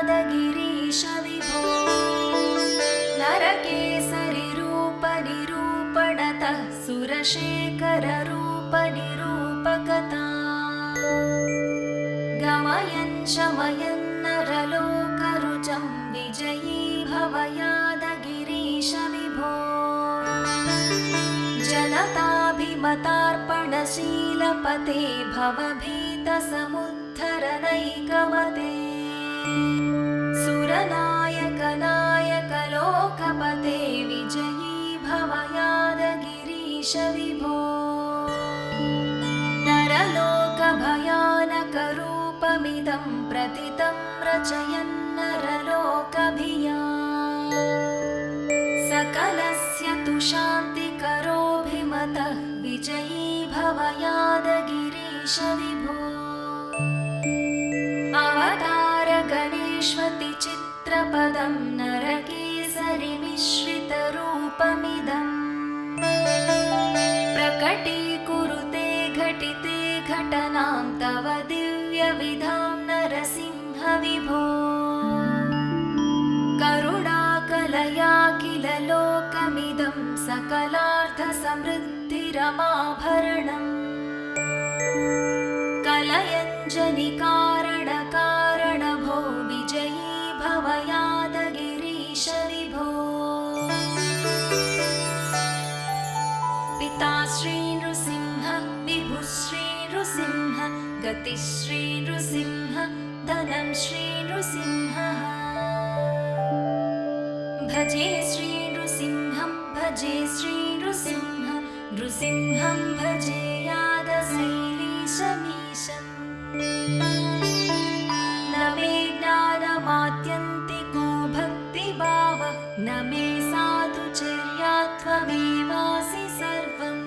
भवयादगिरीश विभो नरकेसरिरूपनिरूपणतः सुरशेखररूपनिरूपकता गमयन् शमयन् नरलोकरुचं विजयी भवयादगिरीश विभो जनताभिमतार्पणशीलपते भवभीतसमुद्धरनैकमते सुरनायकनायकलोकपते विजयी भवयादगिरीश विभो नरलोकभयानकरूपमिदं प्रतितं रचयन् नरलोकभिया सकलस्य तु शान्तिकरोऽभिमतः विजयी भवयादगिरीश विभो अवतारगणेष्वति चित्रपदं नरकेसरिमिश्रितरूपमिदम् प्रकटीकुरुते घटिते घटनां तव दिव्यविधां नरसिंह विभो करुणाकलया किल लोकमिदं सकलार्थसमृद्धिरमाभरणम् कलयञ्जनिकारणकारणभो विजयी भवयादगिरीश विभो पिता श्री नृसिंह विभुः श्री नृसिंह गतिश्री नृसिंह धनं श्री नृसिंहः भजे श्री नृसिंहं भजे श्री नृसिंह नृसिंहं भजे यादशैलीशमीशम् न मे ज्ञानमात्यन्तिको भक्तिभावः न मे साधुचर्या त्वमेवासि सर्वम्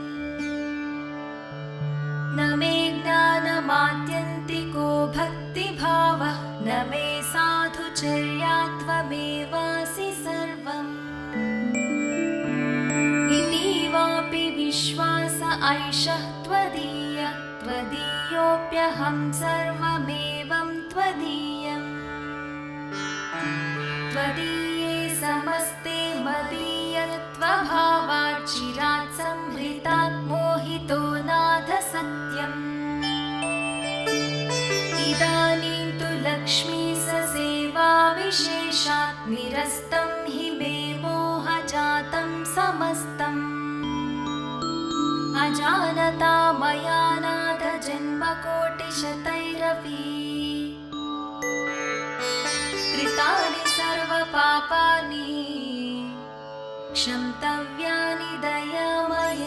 न मे ज्ञानमात्यन्तिको भक्तिभावः न मे साधुचर्या त्वमेवासि सर्वम् इतीवापि विश्वास ऐषः त्वदीय त्वदीयोऽप्यहं सर्वमेवं त्वदीयम् त्वदीये समस्ते मदीयत्वभावात् चिरात् संहृतात् मोहितो नाथ सत्यम् इदानीं तु लक्ष्मी ससेवा विशेषात् निरस्तं हि मे मोहजातं समस्तम् अजानता मया नाथ जन्मकोटिशतैरपि कृतानि सर्वपापानि क्षन्तव्यानि दयामय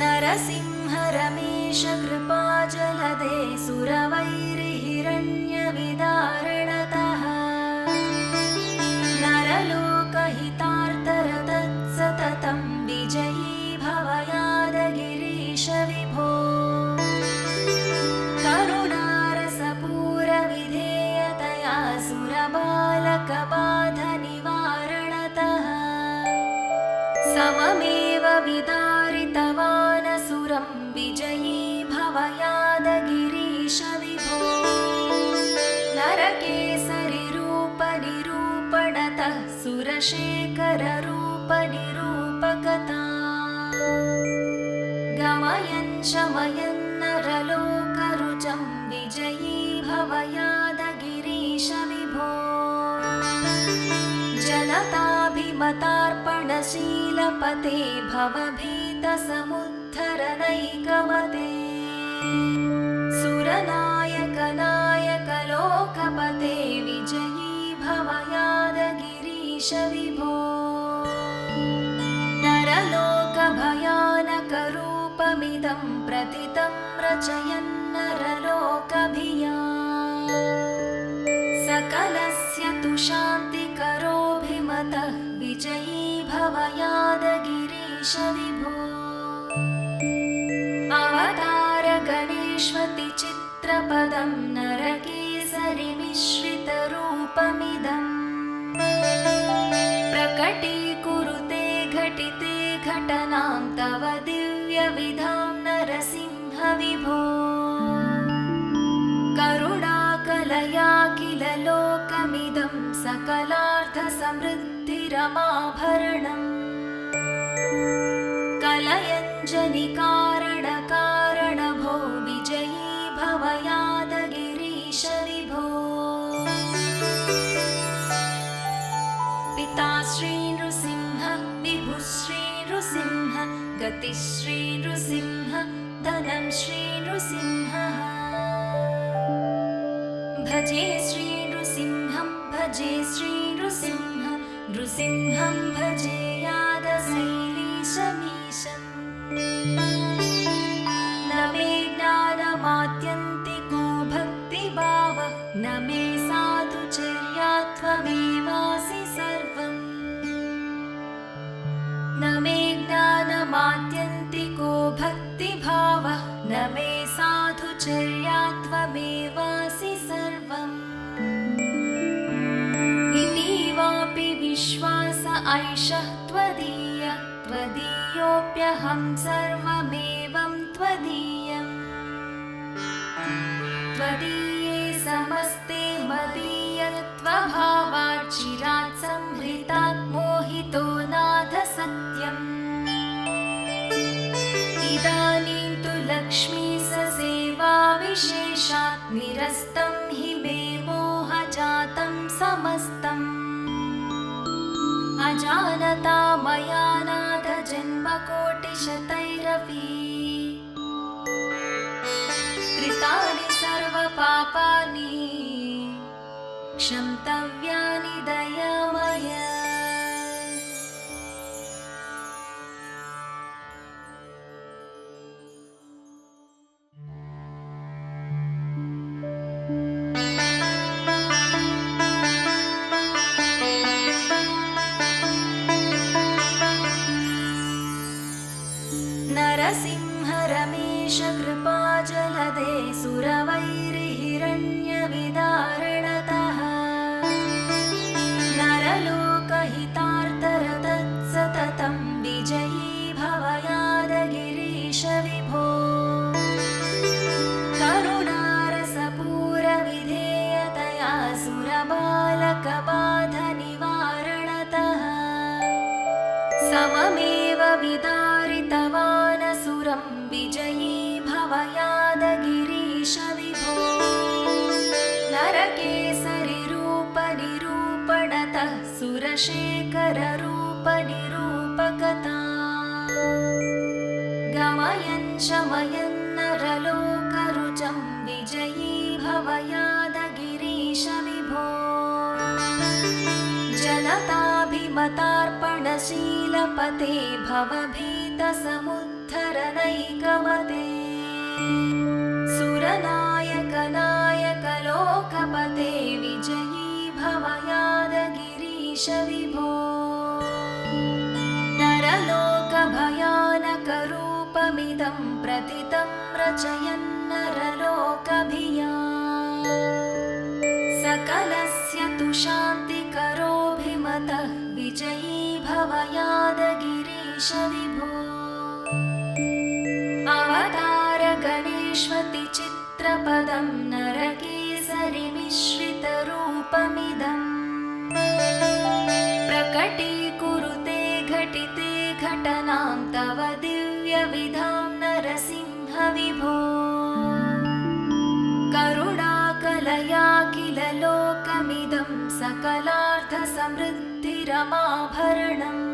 नरसिंह रमेश कृपाजलदे सुरवैरिहिरण्यविदारणतः नरलोकहितार्थरतत्सततं विजयी भवयादगिरीश विभो करुणारसपूरविधेयतया सुरबालकबाधनिवारणतः सममेव विदारितवानसुरं विजयी भवयादगिरीश विभो नरकेसरिरूपनिरूपणतः सुरशेखररूपनिरूपकता गमयन् शमयन् नरलोकरुचं विजयी भवयादगिरीश विभो जनताभिमतार्पणशीलपते भवभीतसमुद्धरनैकमते सुरनायकनायकलोकपते विजयी भवयादगिरीश विभो नरलोकभयानकरूपमिदं प्रतितं रचयन् नरलोकभिया सकलस्य तु शान्तिकरोऽभिमतः विजयी भवयादगिरीश विभो अवतारगणेष्वति चित् चित्रपदं नरकेसरिमिश्रितरूपमिदम् प्रकटीकुरुते घटिते घटनां तव दिव्यविधां नरसिंह विभो करुणाकलया किल लोकमिदं सकलार्थसमृद्धिरमाभरणम् कलयञ्जनिकारणकारण भो विजयी भव यादगिरीश विभो पिता श्री नृसिंह विभुः श्री नृसिंह गतिः श्री नृसिंह धनं श्री नृसिंहः भजे श्री नृसिंहं भजे श्री नृसिंह नृसिंहं भजे यादशैलीशमीशम् न मे ज्ञानमात्यन्तिको भक्तिभावः न मे साधुचर्या त्वमेवासि सर्वम् न मे ज्ञानमात्यन्तिको भक्तिभावः न मे साधुचर्या त्वमेवासि सर्वम् इति वापि विश्वास ऐषः त्वदीयः त्वदीयोऽप्यहं सर्वमेवं त्वदीयम् त्वदीये समस्ते मदीयत्वभावात् चिरात् संहृतात् मोहितो नाथ सत्यम् इदानीं तु लक्ष्मी ससेवा विशेषात् निरस्तं हि मे मोहजातं समस्तम् अजानता मया नाथ जन्मकोटिशतैरपि कृतानि सर्वपापानि क्षन्तव्यानि दयामय नरसिंह रमेश कृपाजलदे सुरवैरिहिरण्यविदारणतः नरलोकहितार्थरतत्सततं विजयी भव यादगिरीश विभो करुणारसपूरविधेयतया सुरबालकबाधनिवारणतः सममेव विदारितवानसुरं विजयी भव यादगिरीश विभो नरकेसरिरूपनिरूपणतः सुरशेखररूपनिरूपकता गमयन् शमयन् नरलोकरुचं विजयी भव यादगिरीश विभो जनताभिमतार्पणशीलपते भवभीतसमुद्धरनैकमते सुरनायकनायकलोकपते विजयी भव यादगिरीश विभो नरलोकभयानकरूपमिदं प्रतितं रचयन् नरलोकभिया सकलस्य तु शान्तिकरोऽभिमतः विजयी भव यादगिरीश विभो अवतार गणेष्वति चित्रपदं नरकेसरिमिश्रितरूपमिदम् प्रकटीकुरुते घटिते घटनां तव दिव्यविधां नरसिंह विभो करुणाकलया किल लोकमिदं सकलार्थसमृद्धिरमाभरणम्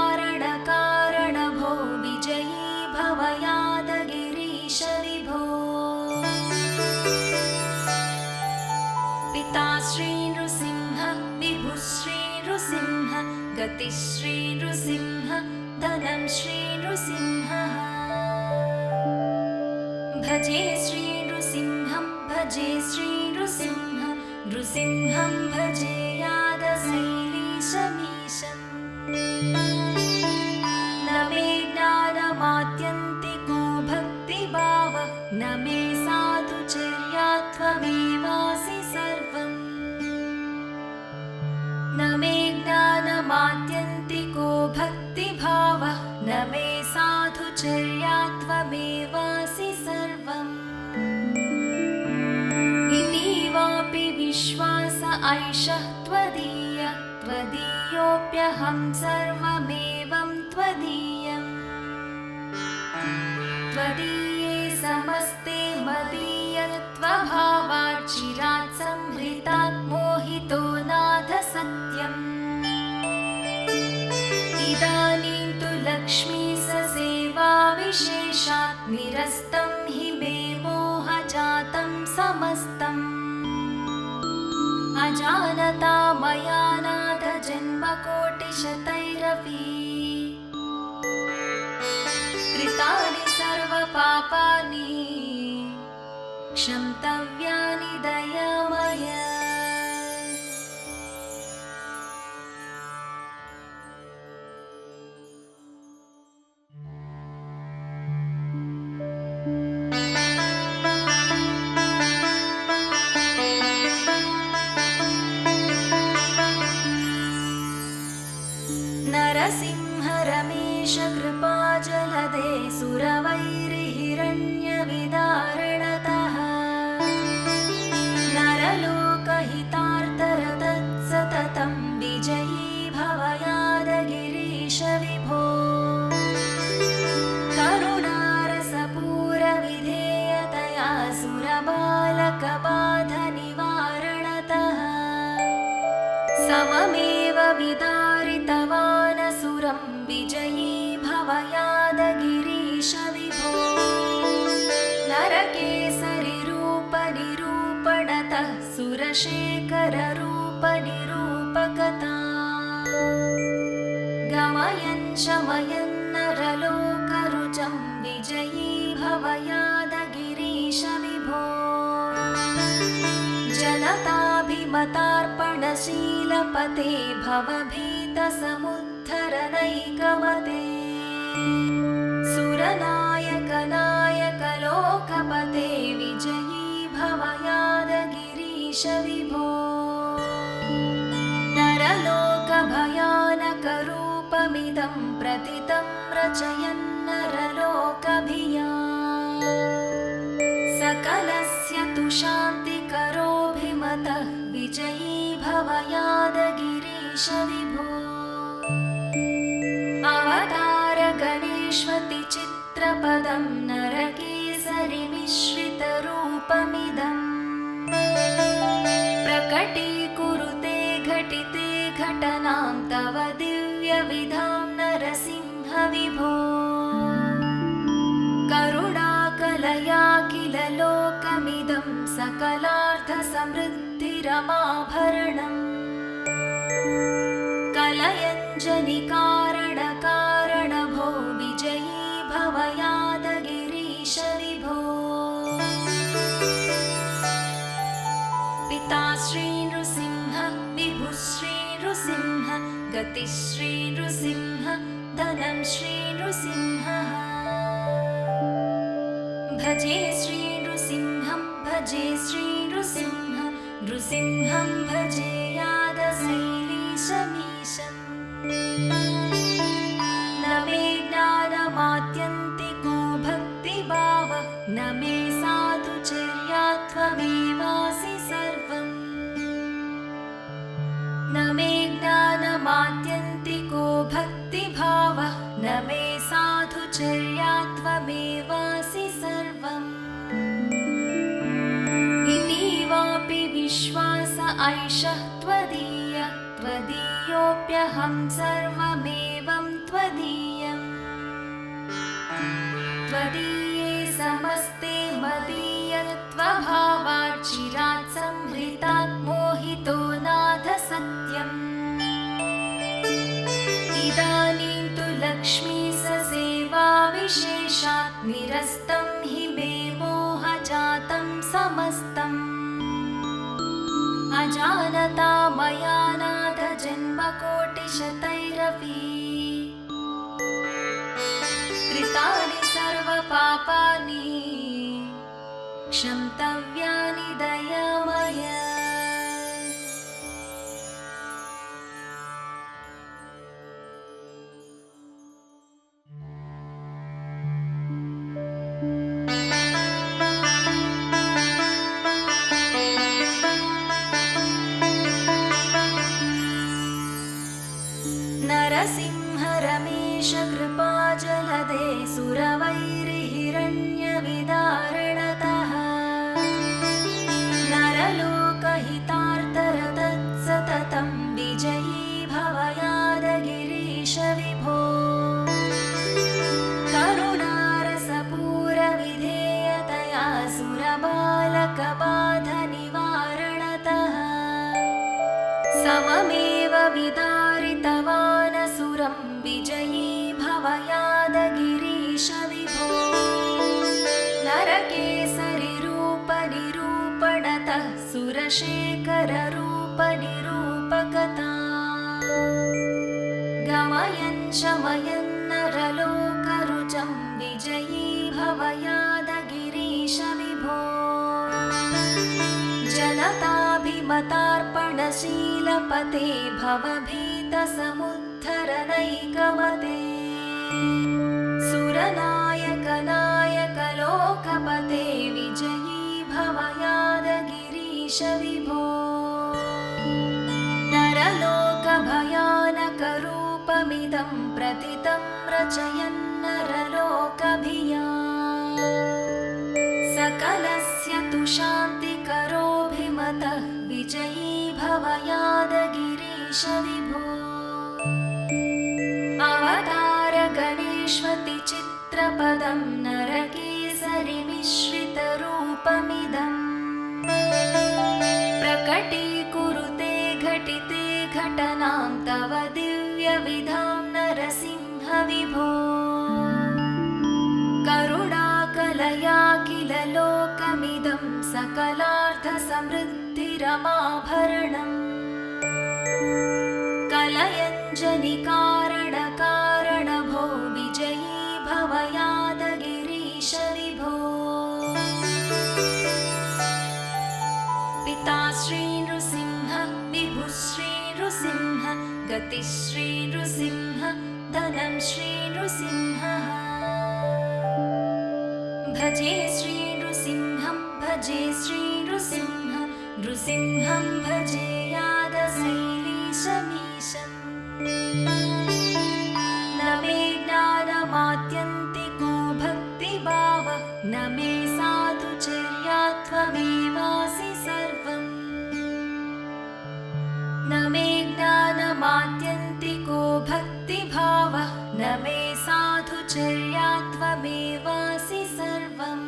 कलयञ्जनिकारणकारण भो विजयी भव यादगिरीश विभो पिता श्री नृसिंह विभुः श्री नृसिंह गतिः श्री नृसिंह धनं श्री नृसिंहः भजे श्री नृसिंहं भजे श्री नृसिंह नृसिंहं भजे यादशैलीशमीशम् न मे ज्ञानमात्यन्तिको भक्तिभावः सर्वमेवासि सर्वम् इति वापि विश्वास ऐषः त्वदीय त्वदीयोऽप्यहं सर्वमेवं त्वदीयम् त्वदीये समस्ते मदीयत्वभावात् चिरात् संहृतात् मोहितो नाथ सत्यम् इदानीं तु लक्ष्मी सेवा विशेषात् निरस्तं हि मे मोहजातं समस्तम् अजानता मया नाथ जन्मकोटिशतैरपि कृतानि सर्वपापानि क्षन्तव्यानि दयामय। नरसिंह रमेश कृपाजलदे सुरवैरिहिरण्यविदारणतः नरलोकहितार्थरतत्सततं विजयी भवयादगिरीश विभो करुणारसपूरविधेयतया सुरबालकबाधनिवारणतः सममेव विदारितवानसुरं विजयी भवयादगिरीश विभो नरकेसरिरूपनिरूपणतः सुरशेखररूपनिरूपकता गमयन् शमयन् नरलोकरुचं विजयी भवयादगिरीश विभो जनताभिमतार्पणशीलपते भवभीतसमुद्धरनैकमते सुरनायकनायकलोकपते विजयी भवयादगिरीश विभो नरलोकभयानकरूपमिदं प्रतितं रचयन् नरलोकभिया सकलस्य तु शान्तिकरोऽभिमतः विजयी भवयादगिरीश विभो अवतारगणेष्वति चित्रपदं नरकेसरिमिश्रितरूपमिदम् प्रकटीकुरुते घटिते घटनां तव दिव्यविधां नरसिंह विभो करुणाकलया किल लोकमिदं सकलार्थसमृद्धिरमाभरणम् कलयञ्जनिकारणकारणभो विजयी भवयादगिरीश विभो पिता श्रीनृसिंह विभुः श्रीनृसिंह गतिः श्रीनृसिंह धनं श्रीनृसिंहः भजे श्रीनृसिंहं भजे श्रीनृसिंह नृसिंहं भजे यादशैलीशमीशम् न मे ज्ञानमात्यन्तिको भक्तिभावः न मे साधुचर्या त्वमेवासि सर्वम् न मे ज्ञानमात्यन्तिको भक्तिभावः न मे साधुचर्या त्वमेवासि सर्वम् इति वापि विश्वास ऐषः त्वदीय त्वदीयोऽप्यहं सर्वमेवं त्वदीयम् त्वदीये समस्ते मदीयत्वभावात् चिरात् संहृतात् मोहितो नाथ सत्यम् इदानीं तु लक्ष्मी सेवा विशेषात् निरस्तं हि मे मोहजातं समस्तम् अजानता मया नाथ जन्मकोटिशतैरपि कृतानि सर्वपापानि क्षन्तव्यानि दयामय। सुरशेखररूपनिरूपकता गमयन् शमयन् नरलोकरुचं विजयी भव यादगिरीश विभो जनताभिमतार्पणशीलपते भवभीतसमुद्धरनैकमते सुरनायक नायक लोकपते विजयी भव यादगिरीश विभो नरलोकभयानकरूपमिदं प्रतितं रचयन् नरलोकभिया सकलस्य तु शान्तिकरोऽभिमतः विजयी भव यादगिरीश विभो अवतार गणेष्वति चित्रपदं नरकेसरिमिश्रितरूपमिदं प्रकटीकुरुते घटिते घटनां तव दिव्यविधां नरसिंह विभो करुणाकलया किल लोकमिदं सकलार्थसमृद्धिरमाभरणम् कलयञ्जनिकारणकारणभो विजयी भव यादगिरीश विभो पिता श्री नृसिंह विभुः श्री नृसिंह गतिः श्री नृसिंह धनं श्री नृसिंहः भजे श्री नृसिंहं भजे श्री नृसिंह नृसिंहं भजे यादशैलीशमीशम् न मे ज्ञानमात्यन्तिको भक्तिभावः न मे साधुचर्या त्वमेवासि सर्वम् न मे ज्ञानमात्यन्तिको भक्तिभावः न मे साधुचर्या त्वमेवासि सर्वम्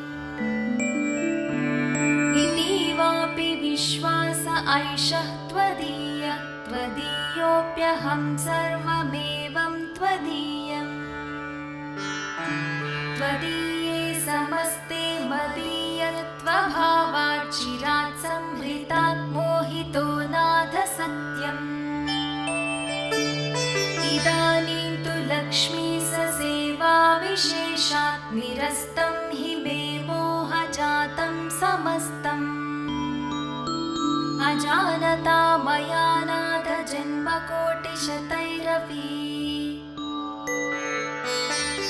इतीवापि विश्वास ऐषः त्वदीयः त्वदीयोऽप्यहं सर्वमेवं त्वदीयम् त्वदीये समस्ते मदीयत्वभावात् चिरात् संहृतात् मोहितो नाथ सत्यम् इदानीं तु लक्ष्मीससेवाविशेषात् निरस्तं हि मे मोहजातं समस्तम् अजानता मया नाथ जन्मकोटिशतैरपि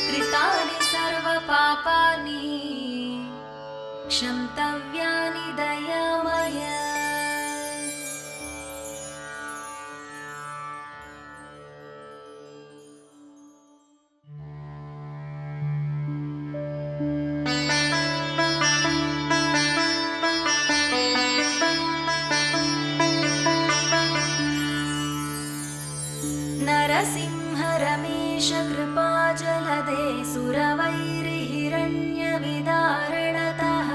कृतानि सर्वपापानि क्षन्तव्यानि दयामय नरसिंह रमेश कृपाजलदे सुरवैरिहिरण्यविदारणतः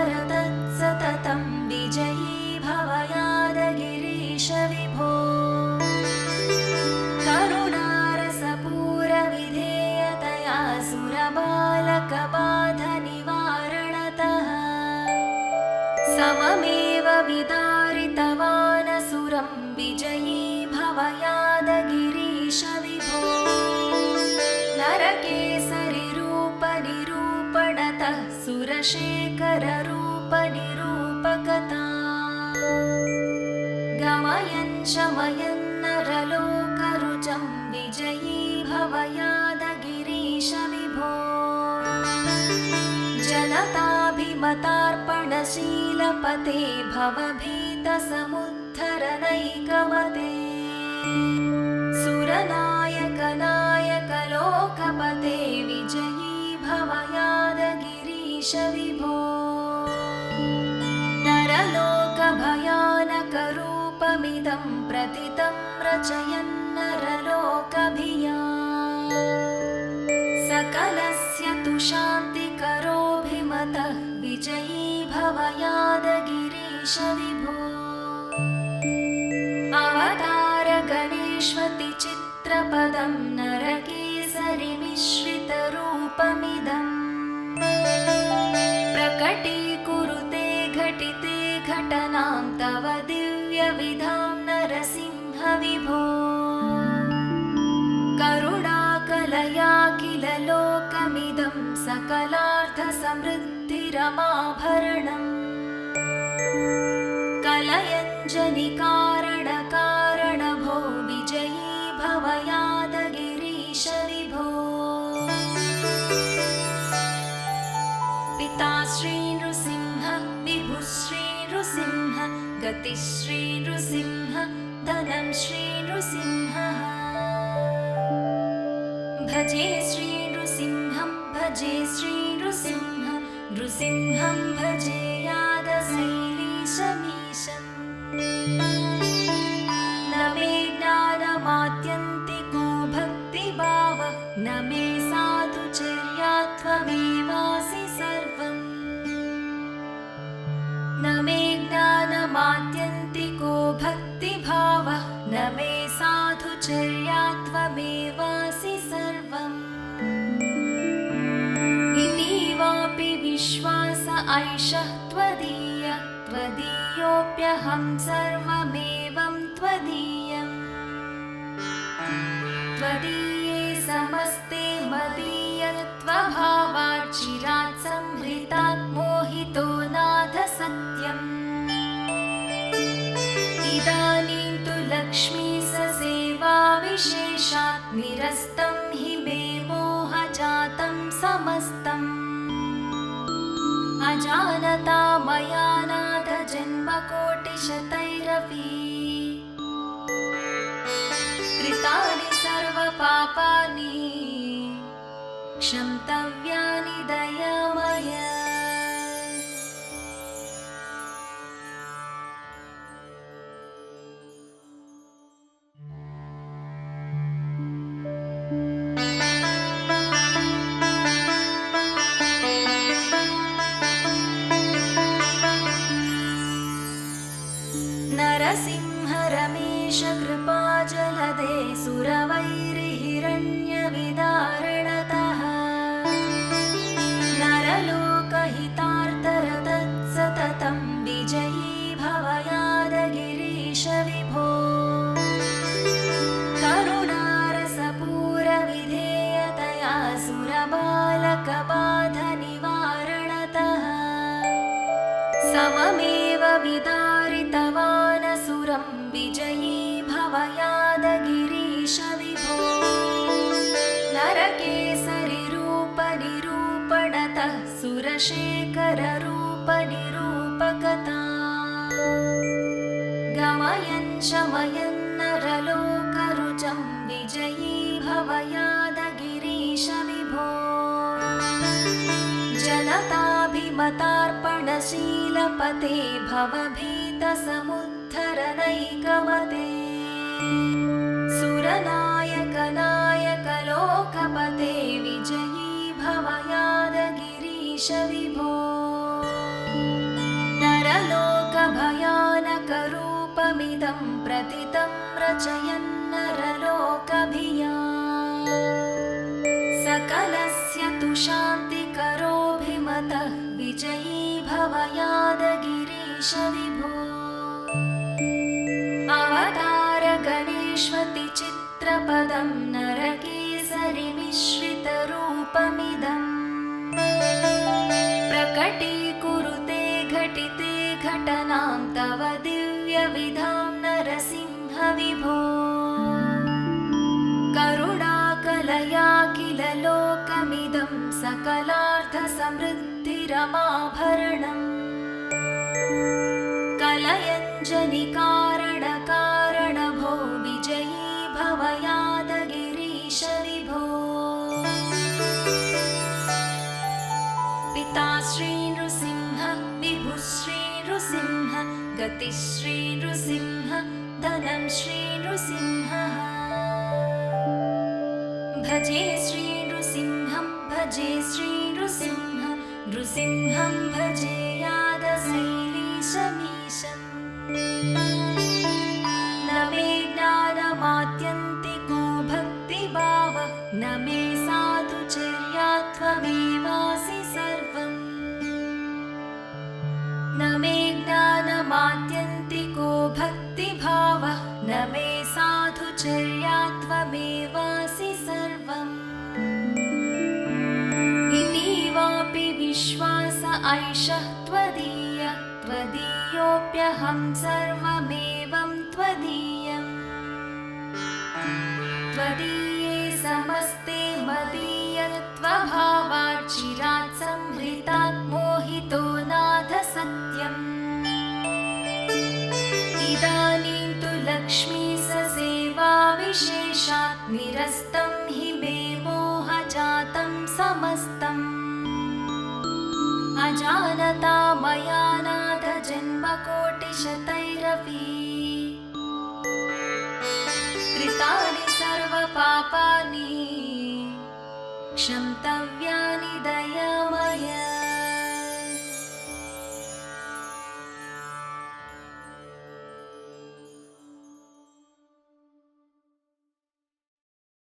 नरलोकहितार्थरतत्सततं विजयी भव यादगिरीश विभो करुणारसपूरविधेयतया सुरबालकबाधनिवारणतः सममेव विदारितवानसुरं विजयी भव यादगिरीश विभो नरकेसरिरूपनिरूपणतः सुरशेखररूपनिरूपकता गमयन् शमयन् नरलोकरुचं विजयी भव यादगिरीश विभो जनताभिमतार्पणशीलपते भवभीतसमुद्धरनैकमते सुरनायक नायक लोकपते विजयी भव यादगिरीश विभो नरलोकभयानकरूपमिदं प्रतितं रचयन् नरलोकभिया सकलस्य तु शान्तिकरोऽभिमतः विजयी भव यादगिरीश विभो अवतार गणेष्वति चित्रपदं नरकेसरिमिश्रितरूपमिदम् प्रकटीकुरुते घटिते घटनां तव दिव्यविधां नरसिंह विभो करुणाकलया किल लोकमिदं सकलार्थसमृद्धिरमाभरणम् कलयञ्जनिकारणकारणभो विजयी भव यादगिरीश विभो पिता श्री नृसिंह विभुः श्री नृसिंह गतिः श्री नृसिंह धनं श्री नृसिंहः भजे श्री नृसिंहं भजे श्री नृसिंह नृसिंहं भजे यादशैलीशमीशम् न मे ज्ञानमात्यन्तिको भक्तिभावः न मे साधुचर्या त्वमेवासि सर्वम् न मे ज्ञानमात्यन्तिको भक्तिभावः न मे साधुचर्या त्वमेवासि सर्वम् इतीवापि विश्वास ऐषः त्वदीय त्वदीयोऽप्यहं सर्वमेवं त्वदीयम् त्वदीये समस्ते मदीयत्वभावात् चिरात् संहृतात् मोहितो नाथ सत्यम् इदानीं तु लक्ष्मी ससेवा विशेषात् निरस्तं हि मे मोहजातं समस्तम् अजानता मया नाथ जन्मकोटिशतैरपि कृतानि सर्वपापानि क्षन्तव्यानि दयामय नरसिंह रमेश कृपाजलदे सुरवैरिहिरण्यविदारणतः नरलोकहितार्थरतत्सततं विजयी भव यादगिरीश विभो करुणारसपूरविधेयतया सुरबालकबाधनिवारणतः सममेव विदारितवानसुरं विजयी भव यादगिरीश विभो नरकेसरिरूपनिरूपणतः सुरशेखररूपनिरूपकता गमयन् शमयन् नरलोकरुचं विजयी भव यादगिरीश विभो जनताभिमतार्पणशीलपते भवभीतसमुद्धरनैकमते सुरनायकनायकलोकपते विजयी भव यादगिरीश विभो नरलोकभयानकरूपमिदं प्रतितं रचयन् नरलोकभियाम् सकलस्य तु शान्तिकरोऽभिमतः विजयी भव यादगिरीश विभो अवतार गणेष्वति चित्रपदं नरकेसरिमिश्रितरूपमिदम् प्रकटीकुरुते घटिते घटनां तव दिव्यविधां नरसिंह विभो करुणाकलया किल लोकमिदं सकलार्थसमृद्धिरमाभरणम् कलयञ्जनिकारणकारणभो विजयी भव यादगिरीश विभो पिता श्री नृसिंह विभुः श्री नृसिंह गतिः श्री नृसिंह धनं श्री नृसिंहः भजे श्री नृसिंहं भजे श्री नृसिंह नृसिंहं भजे यादशैलीशमीशम् न मे ज्ञानमात्यन्तिको भक्तिभावः न मे साधुचर्या त्वमेवासि सर्वम् न मे साधुचर्या त्वमेवासि सर्वम् इति वापि विश्वास ऐषः त्वदीयोऽप्यहं सर्वमेवं त्वदीयम् त्वदीये समस्ते मदीयत्वभावात् चिरात् संहृतात् मोहितो नाथ सत्यम् इदानीं तु लक्ष्मी ससेवा विशेषात् निरस्तं हि मे मोहजातं समस्तम् अजानता मया नाथ जन्मकोटिशतैरपि कृतानि सर्वपापानि क्षम्ता